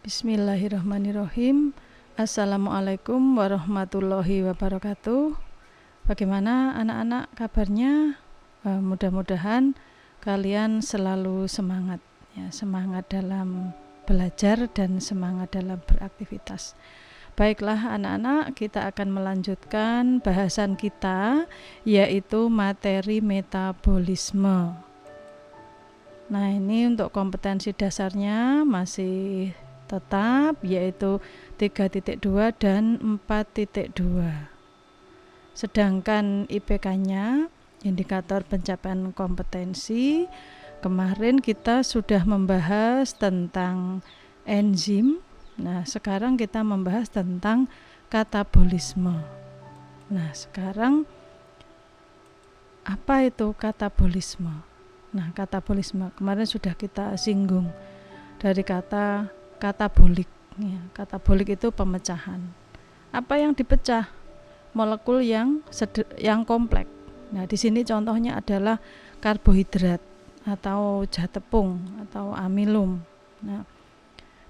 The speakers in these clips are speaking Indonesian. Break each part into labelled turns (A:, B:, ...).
A: Bismillahirrahmanirrahim. Assalamualaikum warahmatullahi wabarakatuh. Bagaimana anak-anak kabarnya? Mudah-mudahan kalian selalu semangat, ya, semangat dalam belajar dan semangat dalam beraktivitas. Baiklah anak-anak, kita akan melanjutkan bahasan kita, yaitu materi metabolisme. Nah, ini untuk kompetensi dasarnya masih tetap, yaitu 3.2 dan 4.2. Sedangkan IPK-nya, indikator pencapaian kompetensi, kemarin kita sudah membahas tentang enzim. Nah, sekarang kita membahas tentang katabolisme. Nah, sekarang apa itu katabolisme? Nah, katabolisme kemarin sudah kita singgung dari kata katabolik, ya. Katabolik itu pemecahan. Apa yang dipecah? Molekul yang kompleks. Nah, di sini contohnya adalah karbohidrat atau zat tepung atau amilum. Nah,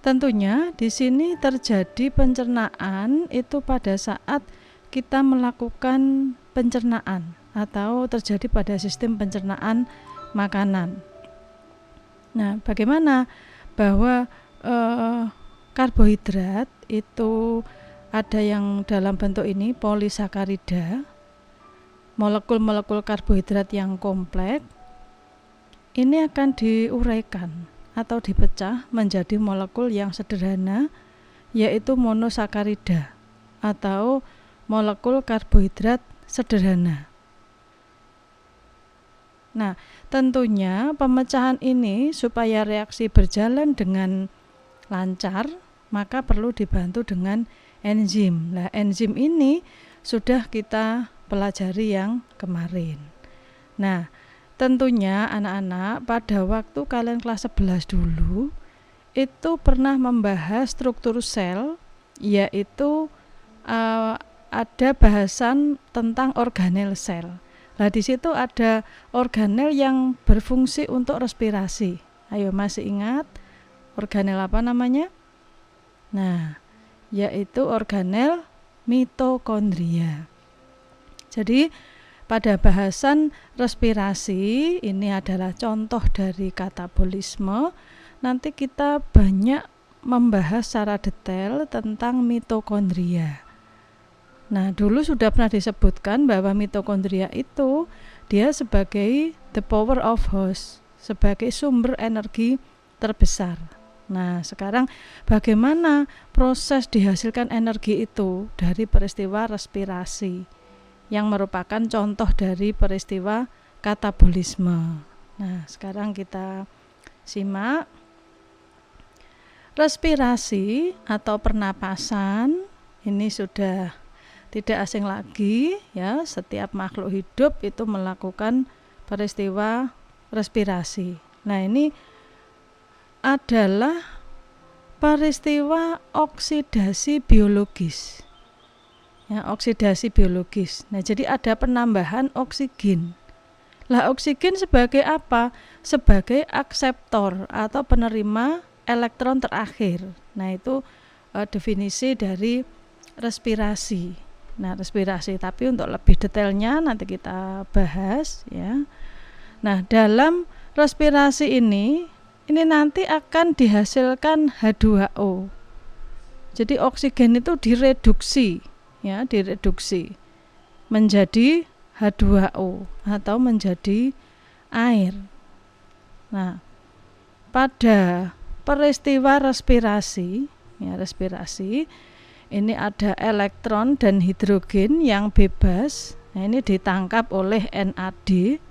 A: tentunya di sini terjadi pencernaan itu pada saat kita melakukan pencernaan atau terjadi pada sistem pencernaan makanan. Nah, bagaimana bahwa karbohidrat itu ada yang dalam bentuk ini polisakarida, molekul-molekul karbohidrat yang kompleks ini akan diuraikan atau dipecah menjadi molekul yang sederhana, yaitu monosakarida atau molekul karbohidrat sederhana. Nah, tentunya pemecahan ini supaya reaksi berjalan dengan lancar, maka perlu dibantu dengan enzim. Nah, enzim ini sudah kita pelajari yang kemarin. Nah, tentunya anak-anak pada waktu kalian kelas 11 dulu itu pernah membahas struktur sel, yaitu ada bahasan tentang organel sel. Nah, di situ ada organel yang berfungsi untuk respirasi. Ayo, masih ingat organel apa namanya? Nah, yaitu organel mitokondria. Jadi, pada bahasan respirasi ini adalah contoh dari katabolisme. Nanti kita banyak membahas secara detail tentang mitokondria. Nah, dulu sudah pernah disebutkan bahwa mitokondria itu dia sebagai the power of host, sebagai sumber energi terbesar. Nah, sekarang bagaimana proses dihasilkan energi itu dari peristiwa respirasi yang merupakan contoh dari peristiwa katabolisme. Nah, sekarang kita simak. Respirasi atau pernapasan ini sudah tidak asing lagi, ya, setiap makhluk hidup itu melakukan peristiwa respirasi. Nah, ini adalah peristiwa oksidasi biologis. Ya, oksidasi biologis. Nah, jadi ada penambahan oksigen. Lah, oksigen sebagai apa? Sebagai akseptor atau penerima elektron terakhir. Nah, itu definisi dari respirasi. Nah, respirasi, tapi untuk lebih detailnya nanti kita bahas, ya. Nah, dalam respirasi ini nanti akan dihasilkan H2O. Jadi oksigen itu direduksi, ya, direduksi menjadi H2O atau menjadi air. Nah, pada peristiwa respirasi, ya, respirasi ini ada elektron dan hidrogen yang bebas. Nah, ini ditangkap oleh NAD,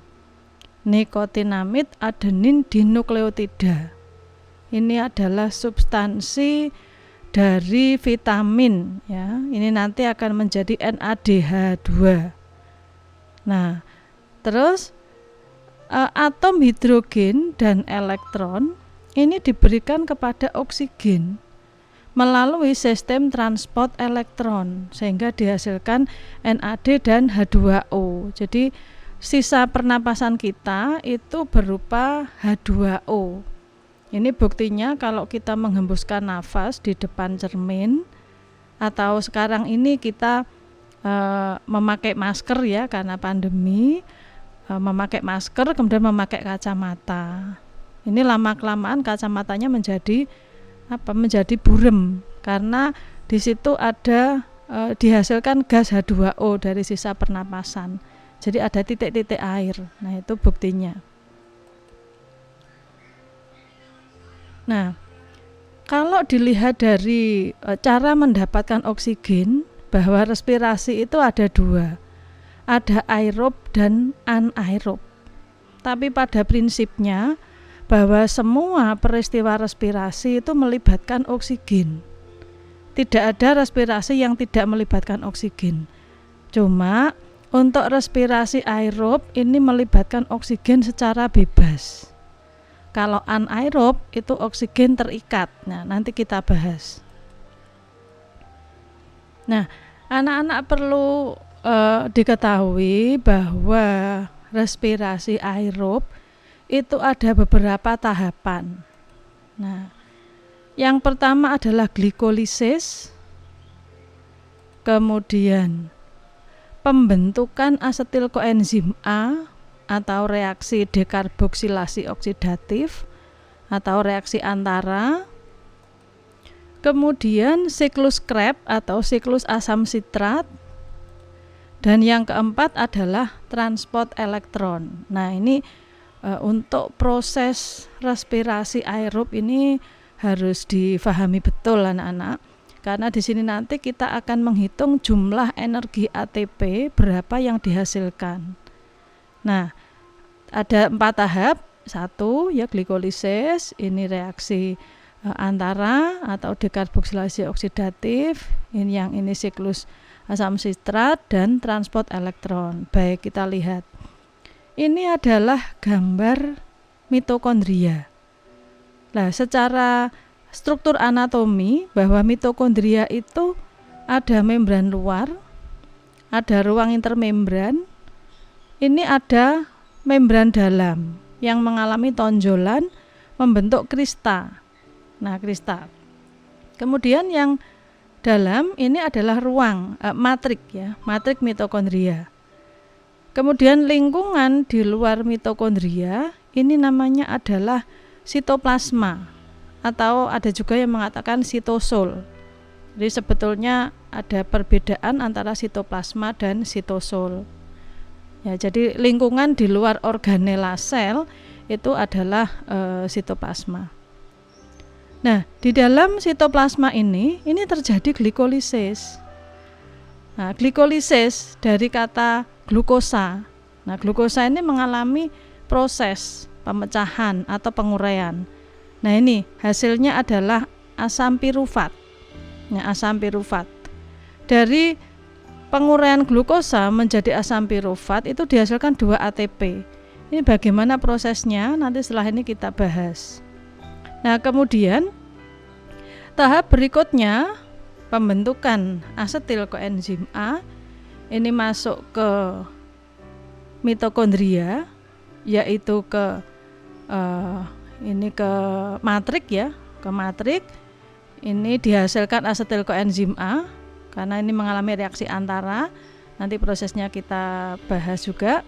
A: nikotinamid adenin dinukleotida. Ini adalah substansi dari vitamin, ya. Ini nanti akan menjadi NADH2. Nah, terus atom hidrogen dan elektron ini diberikan kepada oksigen melalui sistem transport elektron sehingga dihasilkan NAD dan H2O. Jadi sisa pernapasan kita itu berupa H2O Ini buktinya kalau kita menghembuskan nafas di depan cermin, atau sekarang ini kita memakai masker ya karena pandemi, memakai masker kemudian memakai kacamata. Ini lama-kelamaan kacamatanya menjadi burem karena di situ ada dihasilkan gas H2O dari sisa pernapasan. Jadi ada titik-titik air. Nah, itu buktinya. Nah, kalau dilihat dari cara mendapatkan oksigen, bahwa respirasi itu ada dua. Ada aerob dan anaerob. Tapi pada prinsipnya bahwa semua peristiwa respirasi itu melibatkan oksigen. Tidak ada respirasi yang tidak melibatkan oksigen. Cuma untuk respirasi aerob ini melibatkan oksigen secara bebas. Kalau anaerob itu oksigen terikat. Nah, nanti kita bahas. Nah, anak-anak perlu diketahui bahwa respirasi aerob itu ada beberapa tahapan. Nah, yang pertama adalah glikolisis, kemudian pembentukan asetil koenzim A atau reaksi dekarboksilasi oksidatif atau reaksi antara, kemudian siklus Krebs atau siklus asam sitrat, dan yang keempat adalah transport elektron. Nah, ini untuk proses respirasi aerob ini harus difahami betul anak-anak, karena di sini nanti kita akan menghitung jumlah energi ATP berapa yang dihasilkan. Nah, ada 4 tahap. 1 ya glikolisis, ini reaksi antara atau dekarboksilasi oksidatif, ini siklus asam sitrat dan transport elektron. Baik, kita lihat. Ini adalah gambar mitokondria. Nah, secara struktur anatomi bahwa mitokondria itu ada membran luar, ada ruang intermembran, ini ada membran dalam yang mengalami tonjolan membentuk krista. Nah, krista. Kemudian yang dalam ini adalah ruang matrik ya, matrik mitokondria. Kemudian lingkungan di luar mitokondria ini namanya adalah sitoplasma, atau ada juga yang mengatakan sitosol. Jadi sebetulnya ada perbedaan antara sitoplasma dan sitosol. Ya, jadi lingkungan di luar organela sel itu adalah sitoplasma. Nah, di dalam sitoplasma ini terjadi glikolisis. Nah, glikolisis dari kata glukosa. Nah, glukosa ini mengalami proses pemecahan atau penguraian. Nah, ini hasilnya adalah asam pirufat. Nah, asam pirufat. Dari penguraian glukosa menjadi asam pirufat itu dihasilkan 2 ATP. Ini bagaimana prosesnya? Nanti setelah ini kita bahas. Nah, kemudian tahap berikutnya pembentukan asetil koenzim A ini masuk ke mitokondria, yaitu ke matrik ya, ke matrik. Ini dihasilkan asetil koenzim A karena ini mengalami reaksi antara. Nanti prosesnya kita bahas juga.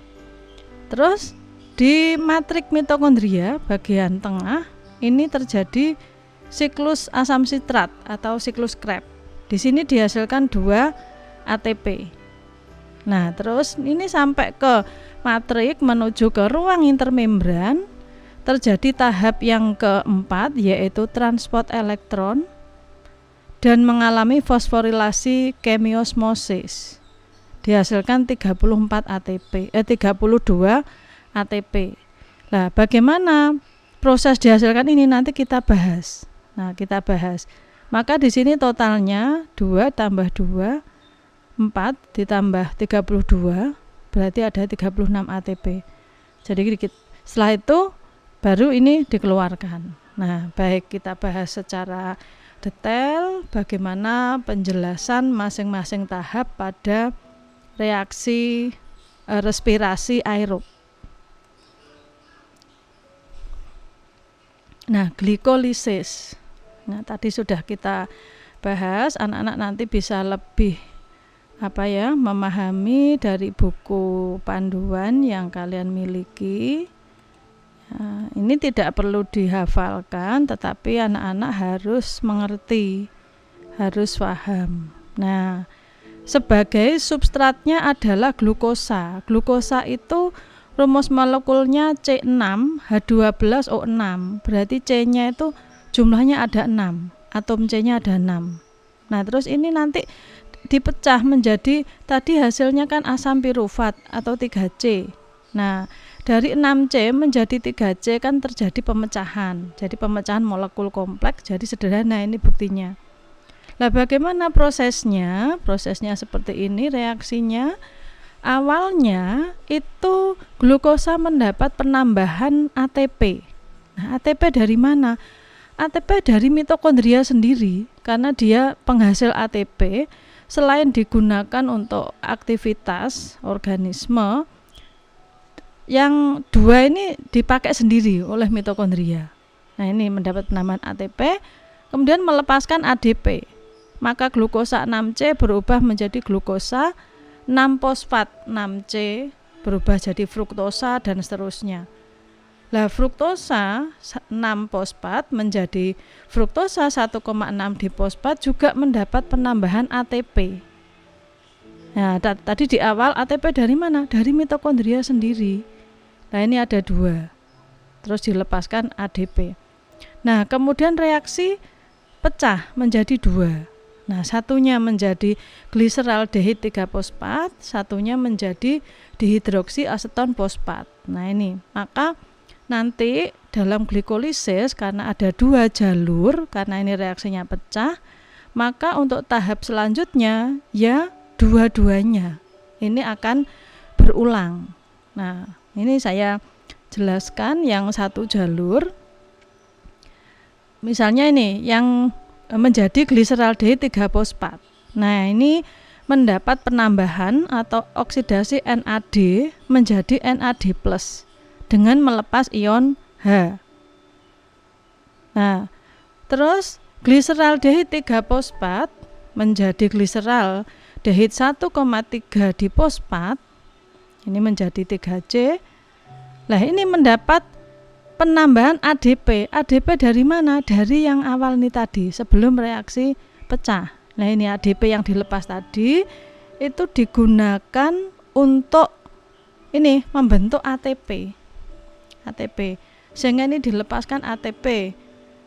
A: Terus di matrik mitokondria bagian tengah ini terjadi siklus asam sitrat atau siklus Krebs. Di sini dihasilkan 2 ATP. Nah, terus ini sampai ke matrik menuju ke ruang intermembran, terjadi tahap yang keempat yaitu transport elektron dan mengalami fosforilasi kemiosmosis. Dihasilkan 32 ATP. Nah, bagaimana proses dihasilkan ini nanti kita bahas. Maka di sini totalnya 2 tambah 2 4 ditambah 32 berarti ada 36 ATP. Jadi setelah itu baru ini dikeluarkan. Nah, baik, kita bahas secara detail bagaimana penjelasan masing-masing tahap pada reaksi respirasi aerob. Nah, glikolisis. Nah, tadi sudah kita bahas, anak-anak nanti bisa lebih memahami dari buku panduan yang kalian miliki. Nah, ini tidak perlu dihafalkan, tetapi anak-anak harus mengerti, harus paham. Nah, sebagai substratnya adalah glukosa. Glukosa itu rumus molekulnya C6H12O6. Berarti C-nya itu jumlahnya ada 6, atom C-nya ada 6. Nah, terus ini nanti dipecah menjadi, tadi hasilnya kan asam pirufat atau 3C. Nah, dari 6C menjadi 3C kan terjadi pemecahan. Jadi pemecahan molekul kompleks, jadi sederhana ini buktinya. Nah, bagaimana prosesnya? Prosesnya seperti ini reaksinya. Awalnya itu glukosa mendapat penambahan ATP. Nah, ATP dari mana? ATP dari mitokondria sendiri, karena dia penghasil ATP. Selain digunakan untuk aktivitas organisme, yang dua ini dipakai sendiri oleh mitokondria. Nah, ini mendapat penambahan ATP, kemudian melepaskan ADP. Maka glukosa 6C berubah menjadi glukosa 6-fosfat 6C, berubah jadi fruktosa dan seterusnya. Lah, fruktosa 6-fosfat menjadi fruktosa 1,6 difosfat juga mendapat penambahan ATP. Nah, tadi di awal ATP dari mana? Dari mitokondria sendiri. Nah, ini ada 2. Terus dilepaskan ADP. Nah, kemudian reaksi pecah menjadi 2. Nah, satunya menjadi gliseraldehid 3-fosfat, satunya menjadi dihidroksiaseton fosfat. Nah, ini maka nanti dalam glikolisis, karena ada 2 jalur, karena ini reaksinya pecah, maka untuk tahap selanjutnya ya dua-duanya ini akan berulang. Nah, ini saya jelaskan yang satu jalur. Misalnya ini yang menjadi gliseraldehid 3-fosfat. Nah, ini mendapat penambahan atau oksidasi NAD menjadi NAD+ dengan melepas ion H. Nah, terus gliseraldehid 3-fosfat menjadi gliseraldehid 1,3 difosfat. Ini menjadi 3C. Lah, ini mendapat penambahan ADP. ADP dari mana? Dari yang awal ini tadi, sebelum reaksi pecah. Nah, ini ADP yang dilepas tadi itu digunakan untuk ini membentuk ATP. Sehingga ini dilepaskan ATP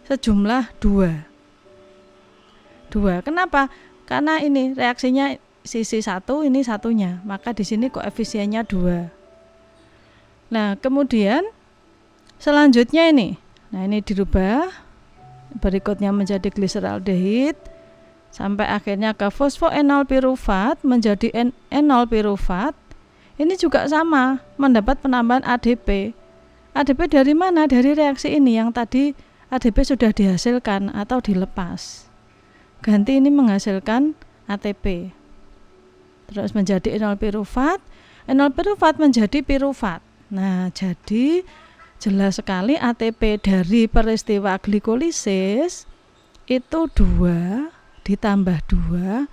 A: sejumlah 2. Kenapa? Karena ini reaksinya sisi 1, ini satunya, maka di sini koefisiennya 2. Nah, kemudian selanjutnya ini. Nah, ini dirubah. Berikutnya menjadi gliseraldehid sampai akhirnya ke fosfoenol pirufat menjadi enol pirufat. Ini juga sama, mendapat penambahan ADP. ADP dari mana? Dari reaksi ini yang tadi ADP sudah dihasilkan atau dilepas. Ganti ini menghasilkan ATP. Terus menjadi enol pirufat menjadi pirufat. Nah, jadi jelas sekali ATP dari peristiwa glikolisis itu 2 ditambah 2,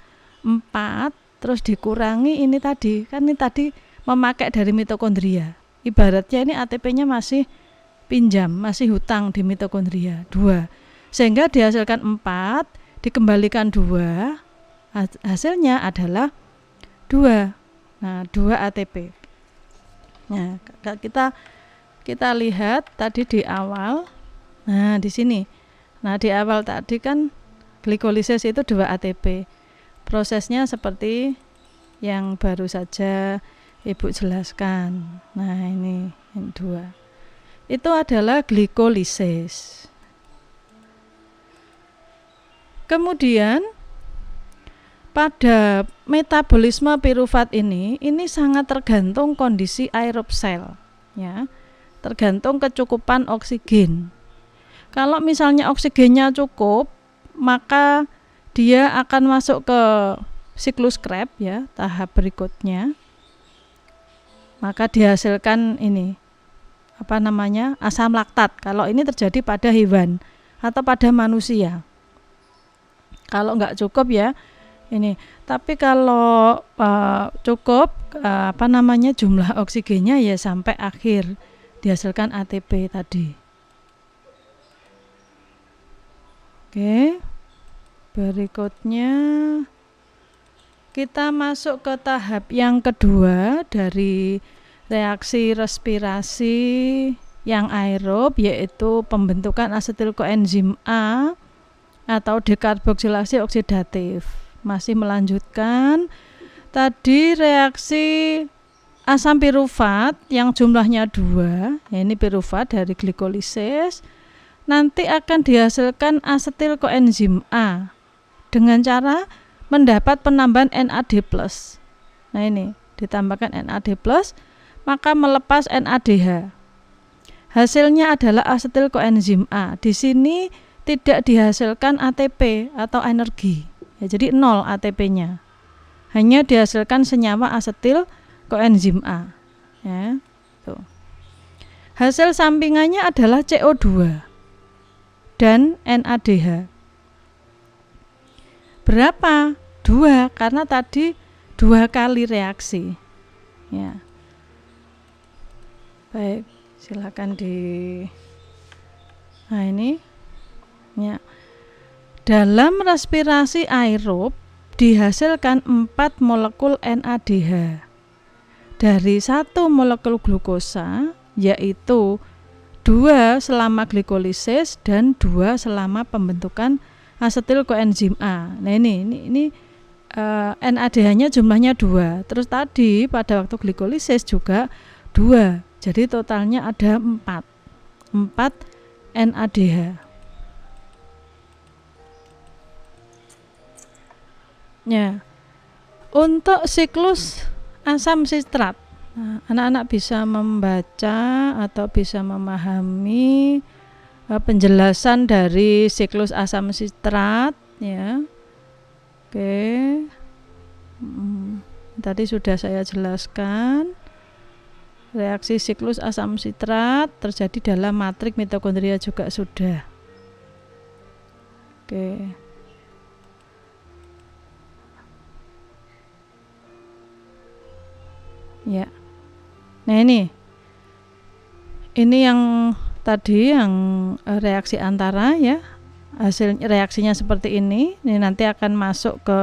A: 4, terus dikurangi ini tadi. Kan ini tadi memakai dari mitokondria. Ibaratnya ini ATP-nya masih pinjam, masih hutang di mitokondria 2. Sehingga dihasilkan 4, dikembalikan 2, hasilnya adalah 2. Nah, 2 ATP. Nah, kita lihat tadi di awal. Nah, di sini. Nah, di awal tadi kan glikolisis itu 2 ATP. Prosesnya seperti yang baru saja Ibu jelaskan. Nah, ini 2. Itu adalah glikolisis. Kemudian pada metabolisme pirufat ini sangat tergantung kondisi aerob sel, ya. Tergantung kecukupan oksigen. Kalau misalnya oksigennya cukup, maka dia akan masuk ke siklus Krebs, ya, tahap berikutnya. Maka dihasilkan ini asam laktat. Kalau ini terjadi pada hewan atau pada manusia. Kalau nggak cukup ya ini. Tapi kalau cukup jumlah oksigennya ya sampai akhir dihasilkan ATP tadi. Oke. Berikutnya kita masuk ke tahap yang kedua dari reaksi respirasi yang aerob, yaitu pembentukan asetil koenzim A atau dekarboksilasi oksidatif. Masih melanjutkan tadi reaksi asam pirufat yang jumlahnya 2, ya ini pirufat dari glikolisis, nanti akan dihasilkan asetil koenzim A dengan cara mendapat penambahan NAD+. Nah ini ditambahkan NAD+, maka melepas NADH. Hasilnya adalah asetil koenzim A. Di sini tidak dihasilkan ATP atau energi. Ya, jadi 0 ATP-nya. Hanya dihasilkan senyawa asetil koenzim A. Ya, tuh. Hasil sampingannya adalah CO2 dan NADH. Berapa? 2, karena tadi 2 kali reaksi. Ya. Baik, silakan Nah ini ya. Dalam respirasi aerob dihasilkan 4 molekul NADH dari 1 molekul glukosa, yaitu 2 selama glikolisis dan 2 selama pembentukan asetil koenzim A. Nah ini NADH-nya jumlahnya 2. Terus tadi pada waktu glikolisis juga 2. Jadi totalnya ada 4 NADH. Ya. Untuk siklus asam sitrat, anak-anak bisa membaca atau bisa memahami penjelasan dari siklus asam sitrat, ya. Oke. Tadi sudah saya jelaskan. Reaksi siklus asam sitrat terjadi dalam matrik mitokondria juga sudah. Oke. Ya. Nah ini yang tadi yang reaksi antara, ya. Hasil reaksinya seperti ini. Ini nanti akan masuk ke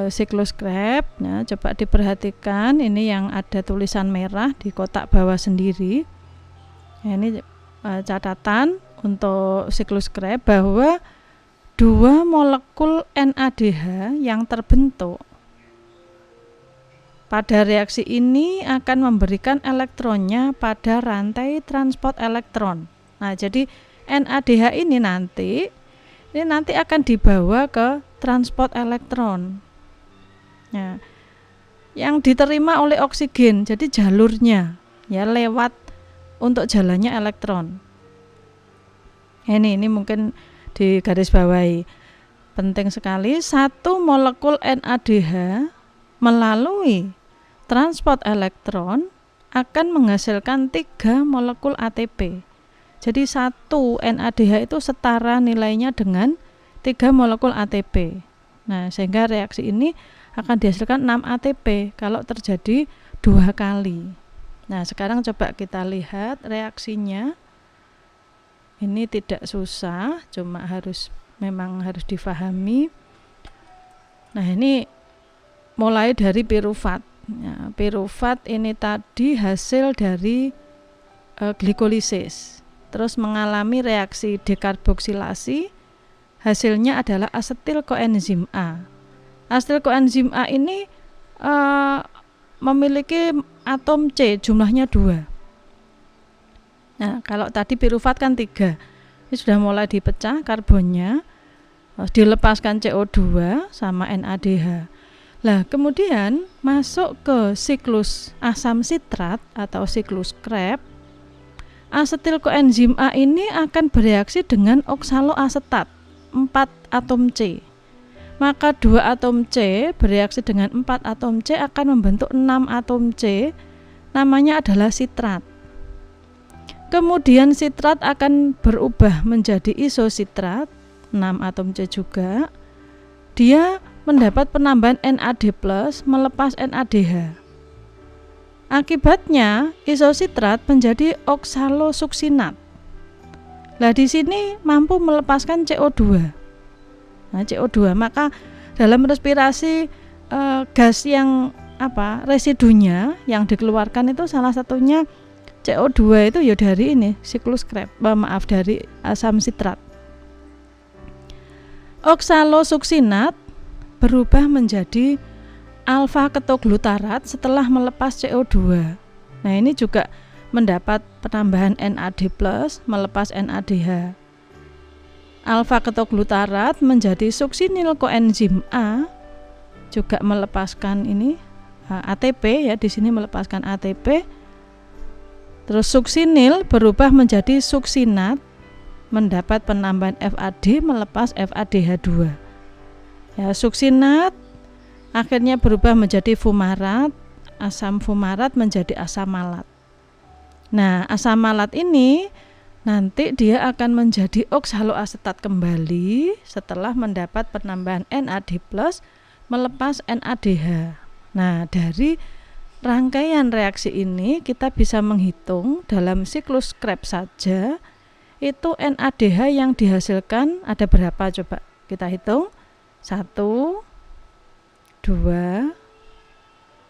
A: siklus Krebs. Nah, coba diperhatikan, ini yang ada tulisan merah di kotak bawah sendiri. Nah, ini catatan untuk siklus Krebs bahwa 2 molekul NADH yang terbentuk pada reaksi ini akan memberikan elektronnya pada rantai transport elektron. Nah, jadi NADH ini nanti akan dibawa ke transport elektron. Ya, yang diterima oleh oksigen, jadi jalurnya ya lewat untuk jalannya elektron. Ini mungkin di garis bawahi, penting sekali. 1 molekul NADH melalui transport elektron akan menghasilkan 3 molekul ATP. Jadi 1 NADH itu setara nilainya dengan 3 molekul ATP. Nah, sehingga reaksi ini akan dihasilkan 6 ATP kalau terjadi 2 kali. Nah, sekarang coba kita lihat reaksinya. Ini tidak susah, cuma memang harus difahami. Nah, ini mulai dari pirufat. Ya, pirufat ini tadi hasil dari glikolisis. Terus mengalami reaksi dekarboksilasi. Hasilnya adalah asetil koenzim A. Asetil koenzim A ini memiliki atom C, jumlahnya 2. Nah, kalau tadi pirufat kan 3. Ini sudah mulai dipecah karbonnya, dilepaskan CO2 sama NADH. Nah, kemudian masuk ke siklus asam sitrat atau siklus Krebs. Asetil koenzim A ini akan bereaksi dengan oksaloasetat, 4 atom C. Maka 2 atom C bereaksi dengan 4 atom C akan membentuk 6 atom C, namanya adalah sitrat. Kemudian sitrat akan berubah menjadi isositrat, 6 atom C juga. Dia mendapat penambahan NAD+, melepas NADH. Akibatnya isositrat menjadi oksalosuksinat. Nah, di sini mampu melepaskan CO2. Nah, CO2, maka dalam respirasi gas yang residunya yang dikeluarkan itu salah satunya CO2 itu ya dari ini siklus Krebs, dari asam sitrat. Oksalosuksinat berubah menjadi alfa ketoglutarat setelah melepas CO2. Nah, ini juga mendapat penambahan NAD+, melepas NADH. Alfa ketoglutarat menjadi suksinil koenzim A, juga melepaskan ini ATP ya, di sini melepaskan ATP. Terus suksinil berubah menjadi suksinat, mendapat penambahan FAD, melepas FADH2. Ya, suksinat akhirnya berubah menjadi fumarat, asam fumarat menjadi asam malat. Nah, asam malat ini nanti dia akan menjadi oksaloasetat kembali setelah mendapat penambahan NAD+, melepas NADH. Nah, dari rangkaian reaksi ini kita bisa menghitung dalam siklus Krebs saja itu NADH yang dihasilkan ada berapa, coba kita hitung. 1, 2,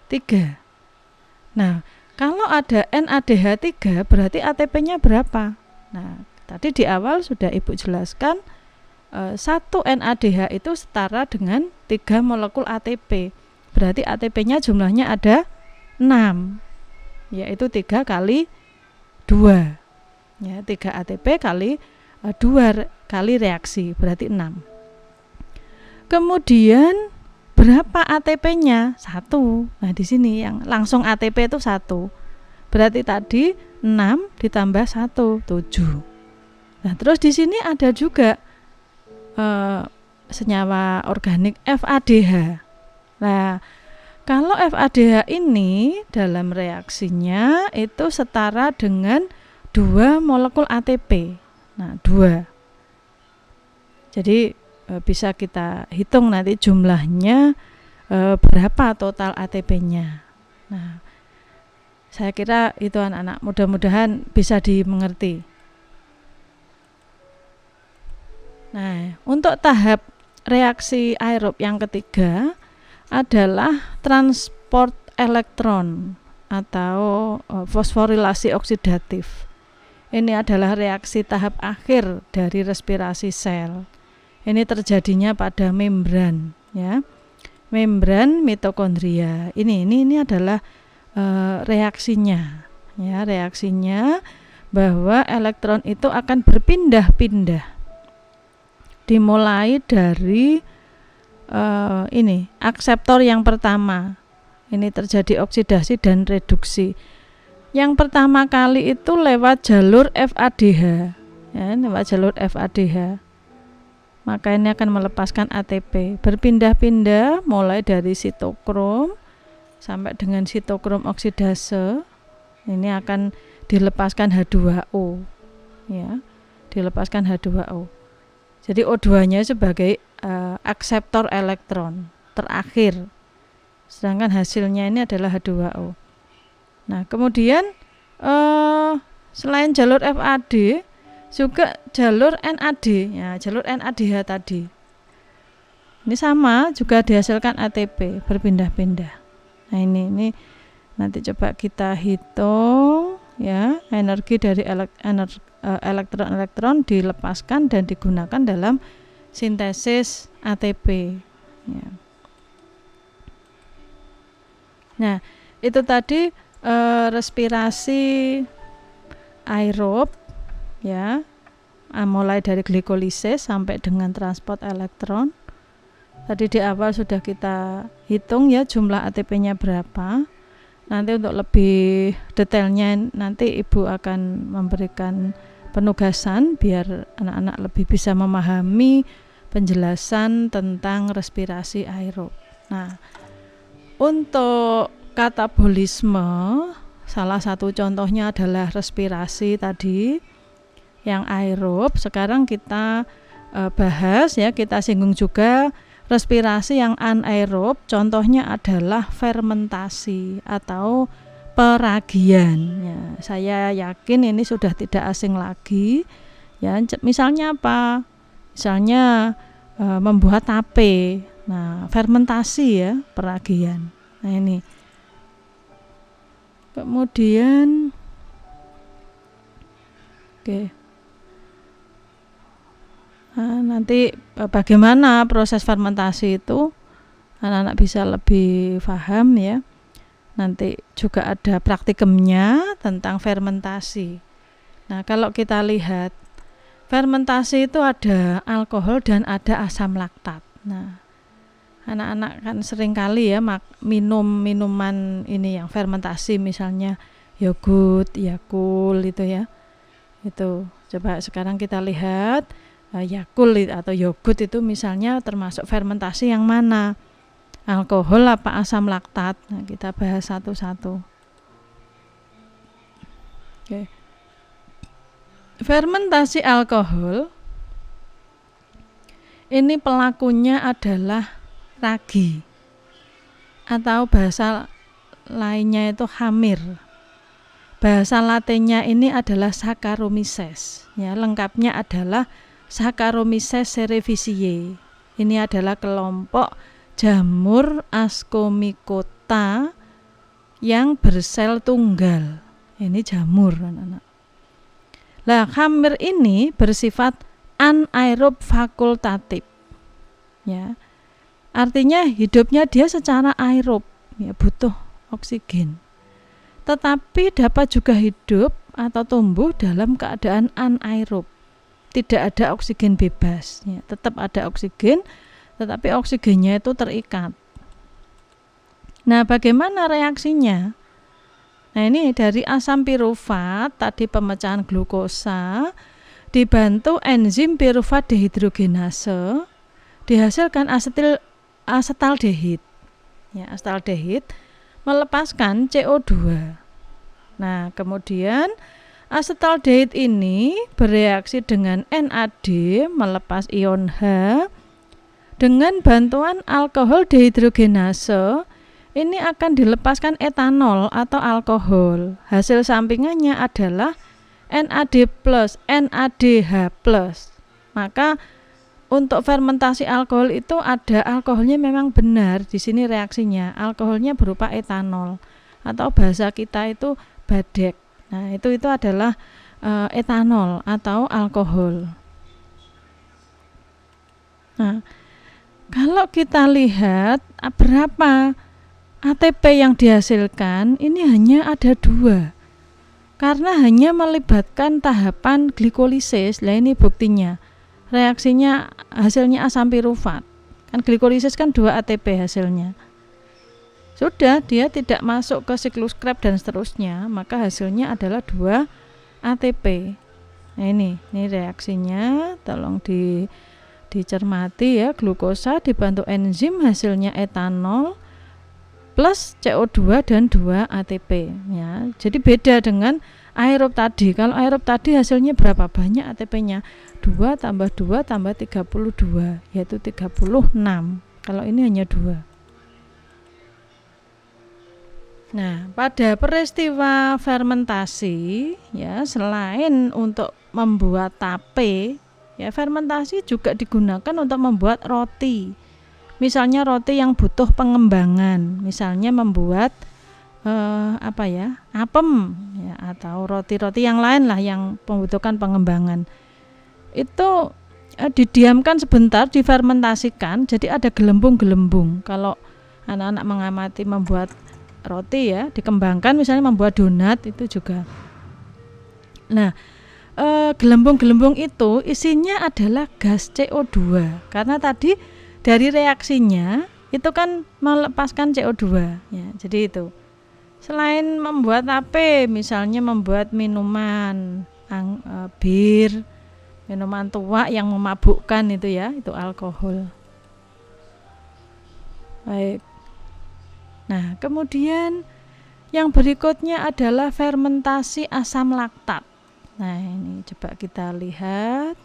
A: 3. Nah, kalau ada NADH 3 berarti ATP-nya berapa? Nah, tadi di awal sudah Ibu jelaskan 1 NADH itu setara dengan 3 molekul ATP. Berarti ATP-nya jumlahnya ada 6, yaitu 3 kali 2 ya, 3 ATP kali 2 kali reaksi berarti 6. Kemudian berapa ATP-nya? 1. Nah, di sini yang langsung ATP itu 1, berarti tadi 6 ditambah 1, 7. Nah, terus di sini ada juga senyawa organik FADH. Nah, kalau FADH ini dalam reaksinya itu setara dengan 2 molekul ATP. Nah, 2. Jadi bisa kita hitung nanti jumlahnya berapa total ATP-nya. Nah, saya kira itu anak-anak, mudah-mudahan bisa dimengerti. Nah, untuk tahap reaksi aerob yang ketiga adalah transport elektron atau fosforilasi oksidatif. Ini adalah reaksi tahap akhir dari respirasi sel. Ini terjadinya pada membran ya. Membran mitokondria. Ini adalah reaksinya ya, reaksinya bahwa elektron itu akan berpindah-pindah. Dimulai dari ini akseptor yang pertama, ini terjadi oksidasi dan reduksi. Yang pertama kali itu lewat jalur FADH ya, lewat jalur FADH, maka ini akan melepaskan ATP, berpindah-pindah mulai dari sitokrom sampai dengan sitokrom oksidase. Ini akan dilepaskan H2O ya, dilepaskan H2O. Jadi O2-nya sebagai akseptor elektron terakhir, sedangkan hasilnya ini adalah H2O. Nah, kemudian selain jalur FAD juga jalur NAD ya, jalur NADH tadi. Ini sama juga dihasilkan ATP, berpindah-pindah. Nah, ini nanti coba kita hitung ya, energi dari elektron-elektron dilepaskan dan digunakan dalam sintesis ATP ya. Nah, itu tadi respirasi aerob ya, mulai dari glikolisis sampai dengan transport elektron. Tadi di awal sudah kita hitung ya jumlah ATP-nya berapa. Nanti untuk lebih detailnya nanti Ibu akan memberikan penugasan biar anak-anak lebih bisa memahami penjelasan tentang respirasi aerob. Nah, untuk katabolisme Salah satu contohnya adalah respirasi tadi yang aerob. Sekarang kita bahas ya, kita singgung juga respirasi yang anaerob. Contohnya adalah fermentasi atau peragian ya. Saya yakin ini sudah tidak asing lagi ya. Misalnya apa? Misalnya membuat tape. Nah, fermentasi ya, peragian. Nah, ini. Kemudian oke. Nah, nanti bagaimana proses fermentasi itu anak-anak bisa lebih paham ya. Nanti juga ada praktikumnya tentang fermentasi. Nah, kalau kita lihat fermentasi itu ada alkohol dan ada asam laktat. Nah, anak-anak kan sering kali ya minum minuman ini yang fermentasi, misalnya yogurt, Yakult itu ya. Itu coba sekarang kita lihat Yakult atau yogurt itu misalnya termasuk fermentasi yang mana? Alkohol apa asam laktat? Nah, kita bahas satu-satu. Oke. Fermentasi alkohol ini pelakunya adalah ragi atau bahasa lainnya itu hamir. Bahasa latinnya ini adalah Saccharomyces. Ya, lengkapnya adalah Saccharomyces cerevisiae. Ini adalah kelompok jamur Ascomycota yang bersel tunggal. Ini jamur, anak-anak. Lah, hamir ini bersifat anaerob fakultatif. Ya. Artinya hidupnya dia secara aerob, ya, butuh oksigen. Tetapi dapat juga hidup atau tumbuh dalam keadaan anaerob. Tidak ada oksigen bebas, ya, tetap ada oksigen, tetapi oksigennya itu terikat. Nah, bagaimana reaksinya? Nah, ini dari asam pirufat, tadi pemecahan glukosa, dibantu enzim pirufat dehidrogenase, dihasilkan asetaldehid. Ya, asetaldehid melepaskan CO2. Nah, kemudian asetaldehid ini bereaksi dengan NAD melepas ion H. Dengan bantuan alkohol dehidrogenase ini akan dilepaskan etanol atau alkohol. Hasil sampingannya adalah NAD+, NADH+. Maka untuk fermentasi alkohol itu ada alkoholnya, memang benar di sini reaksinya. Alkoholnya berupa etanol atau bahasa kita itu badek. Nah, itu adalah etanol atau alkohol. Nah, kalau kita lihat berapa ATP yang dihasilkan, ini hanya ada 2. Karena hanya melibatkan tahapan glikolisis. Lah, ini buktinya. Reaksinya hasilnya asam pirufat. Kan glikolisis kan 2 ATP hasilnya. Sudah, dia tidak masuk ke siklus Krebs dan seterusnya, maka hasilnya adalah 2 ATP. Nah, ini reaksinya, tolong dicermati ya. Glukosa dibantu enzim, hasilnya etanol plus CO2 dan 2 ATP ya. Jadi beda dengan aerob tadi. Kalau aerob tadi hasilnya berapa? Banyak ATP-nya. 2 tambah 2 tambah 32, yaitu 36. Kalau ini hanya 2. Nah, pada peristiwa fermentasi ya, selain untuk membuat tape, ya, fermentasi juga digunakan untuk membuat roti. Misalnya roti yang butuh pengembangan, misalnya membuat apem ya, atau roti-roti yang lain lah yang membutuhkan pengembangan. Itu didiamkan sebentar, difermentasikan, jadi ada gelembung-gelembung. Kalau anak-anak mengamati membuat roti ya, dikembangkan, misalnya membuat donat itu juga. Nah, gelembung-gelembung itu isinya adalah gas CO2, karena tadi dari reaksinya itu kan melepaskan CO2 ya. Jadi itu. Selain membuat tape, misalnya membuat minuman bir, minuman tua yang memabukkan itu ya, itu alkohol. Baik. Nah, kemudian Yang berikutnya adalah fermentasi asam laktat. Nah, ini coba kita lihat.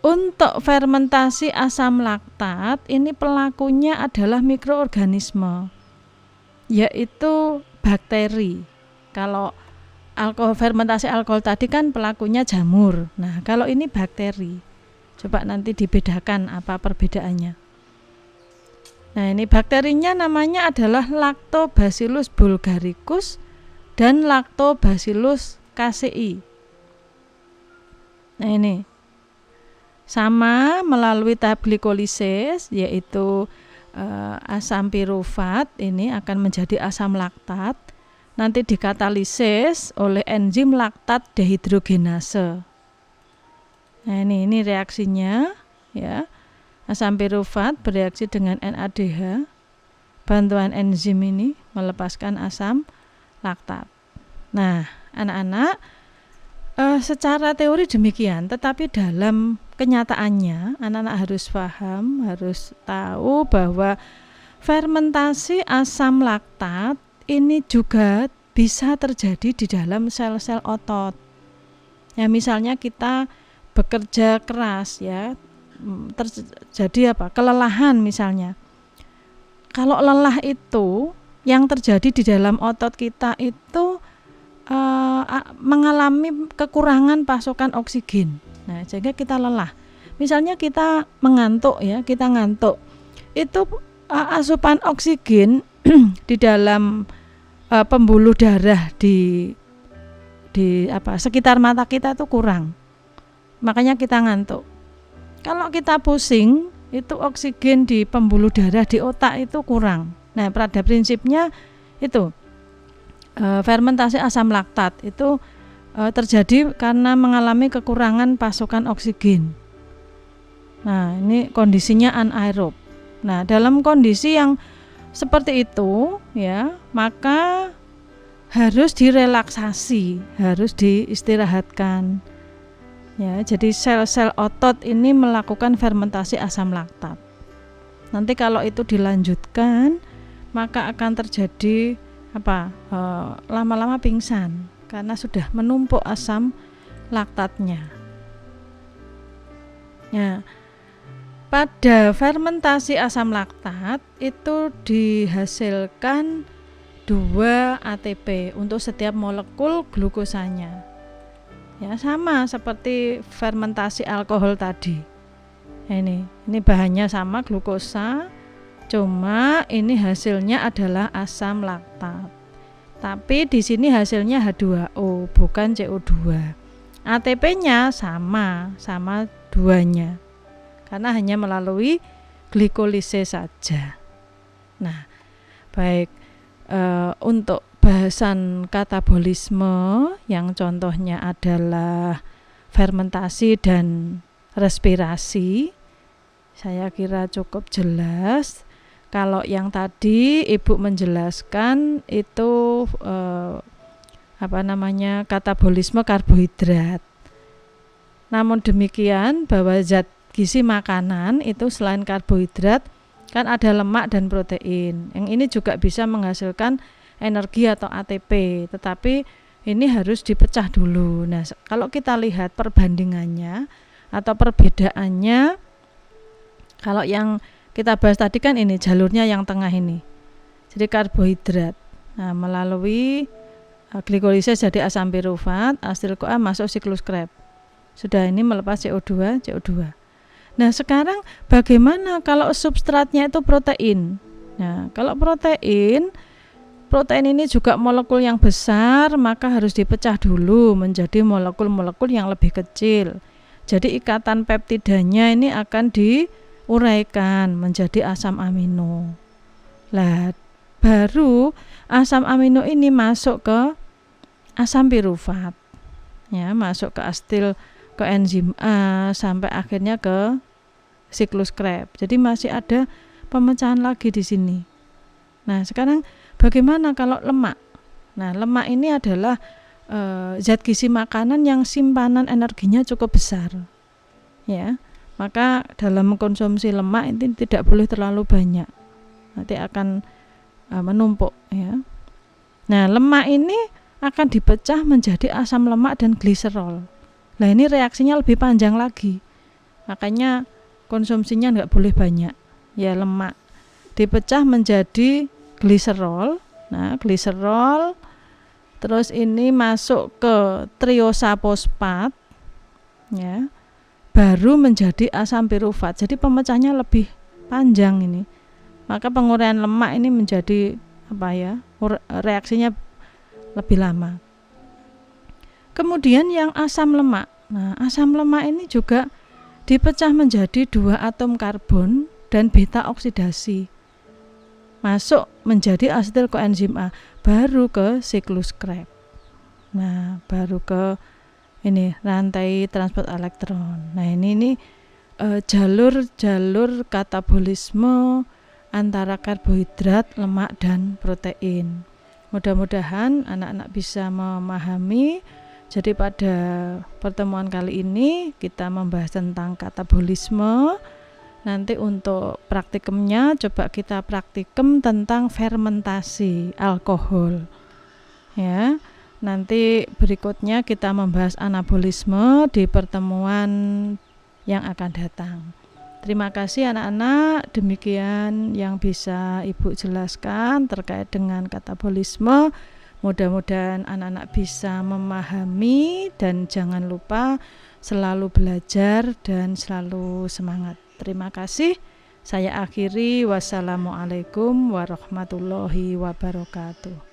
A: Untuk fermentasi asam laktat ini pelakunya adalah mikroorganisme, yaitu bakteri. Kalau fermentasi alkohol tadi kan pelakunya jamur. Nah, kalau ini bakteri. Coba nanti dibedakan apa perbedaannya. Nah, ini bakterinya namanya adalah Lactobacillus bulgaricus dan Lactobacillus casei. Nah, ini sama melalui tahap glikolisis, yaitu asam pirufat ini akan menjadi asam laktat, nanti dikatalisis oleh enzim laktat dehidrogenase. Nah, ini reaksinya ya. Asam pirufat bereaksi dengan NADH, bantuan enzim ini melepaskan asam laktat. Nah, anak-anak, secara teori demikian, tetapi dalam kenyataannya anak-anak harus paham, harus tahu bahwa fermentasi asam laktat ini juga bisa terjadi di dalam sel-sel otot. Ya, misalnya kita bekerja keras ya, terjadi kelelahan misalnya. Kalau lelah itu yang terjadi di dalam otot kita itu mengalami kekurangan pasokan oksigen. Nah, sehingga kita lelah. Misalnya kita mengantuk ya, kita ngantuk. Itu asupan oksigen di dalam pembuluh darah di sekitar mata kita itu kurang. Makanya kita ngantuk. Kalau kita pusing, itu oksigen di pembuluh darah di otak itu kurang. Nah, pada prinsipnya itu fermentasi asam laktat itu terjadi karena mengalami kekurangan pasokan oksigen. Nah, ini kondisinya anaerob. Nah, dalam kondisi yang seperti itu ya, maka harus direlaksasi, harus diistirahatkan. Ya, jadi sel-sel otot ini melakukan fermentasi asam laktat. Nanti kalau itu dilanjutkan, maka akan terjadi lama-lama pingsan karena sudah menumpuk asam laktatnya. Ya, pada fermentasi asam laktat itu dihasilkan 2 ATP untuk setiap molekul glukosanya. Ya, sama seperti fermentasi alkohol tadi. Ini bahannya sama, glukosa, cuma ini hasilnya adalah asam laktat. Tapi di sini hasilnya H2O, bukan CO2. ATP-nya sama duanya. Karena hanya melalui glikolisis saja. Nah, baik, untuk bahasan katabolisme yang contohnya adalah fermentasi dan respirasi, saya kira cukup jelas. Kalau yang tadi Ibu menjelaskan itu katabolisme karbohidrat. Namun demikian bahwa zat gizi makanan itu selain karbohidrat kan ada lemak dan protein. Yang ini juga bisa menghasilkan energi atau ATP, tetapi ini harus dipecah dulu. Nah, kalau kita lihat perbandingannya atau perbedaannya, kalau yang kita bahas tadi kan ini jalurnya yang tengah ini. Jadi karbohidrat. Nah, melalui glikolisis jadi asam pirufat, asetil-CoA masuk siklus Krebs. Sudah ini melepas CO2. Nah, sekarang bagaimana kalau substratnya itu protein? Nah, kalau protein ini juga molekul yang besar, maka harus dipecah dulu menjadi molekul-molekul yang lebih kecil. Jadi ikatan peptidanya ini akan diuraikan menjadi asam amino. Lah, baru asam amino ini masuk ke asam pirufat. Ya, masuk ke asetil, ke enzim A sampai akhirnya ke siklus Krebs. Jadi masih ada pemecahan lagi di sini. Nah, sekarang bagaimana kalau lemak? Nah, lemak ini adalah zat gizi makanan yang simpanan energinya cukup besar. Ya, maka dalam mengkonsumsi lemak ini tidak boleh terlalu banyak. Nanti akan menumpuk ya. Nah, lemak ini akan dipecah menjadi asam lemak dan gliserol. Nah, ini reaksinya lebih panjang lagi. Makanya konsumsinya nggak boleh banyak. Ya, lemak dipecah menjadi gliserol. Nah, gliserol terus ini masuk ke triosa fosfat ya. Baru menjadi asam pirufat. Jadi pemecahnya lebih panjang ini. Maka penguraian lemak ini menjadi reaksinya lebih lama. Kemudian yang asam lemak. Nah, asam lemak ini juga dipecah menjadi 2 atom karbon dan beta oksidasi. Masuk menjadi asetil koenzim A, baru ke siklus Krebs. Nah, baru ke ini rantai transport elektron. Nah, ini jalur katabolisme antara karbohidrat, lemak dan protein. Mudah-mudahan anak-anak bisa memahami. Jadi pada pertemuan kali ini kita membahas tentang katabolisme. Nanti untuk praktikumnya coba kita praktikum tentang fermentasi alkohol. Ya. Nanti berikutnya kita membahas anabolisme di pertemuan yang akan datang. Terima kasih anak-anak, demikian yang bisa Ibu jelaskan terkait dengan katabolisme. Mudah-mudahan anak-anak bisa memahami dan jangan lupa selalu belajar dan selalu semangat. Terima kasih. Saya akhiri. Wassalamualaikum warahmatullahi wabarakatuh.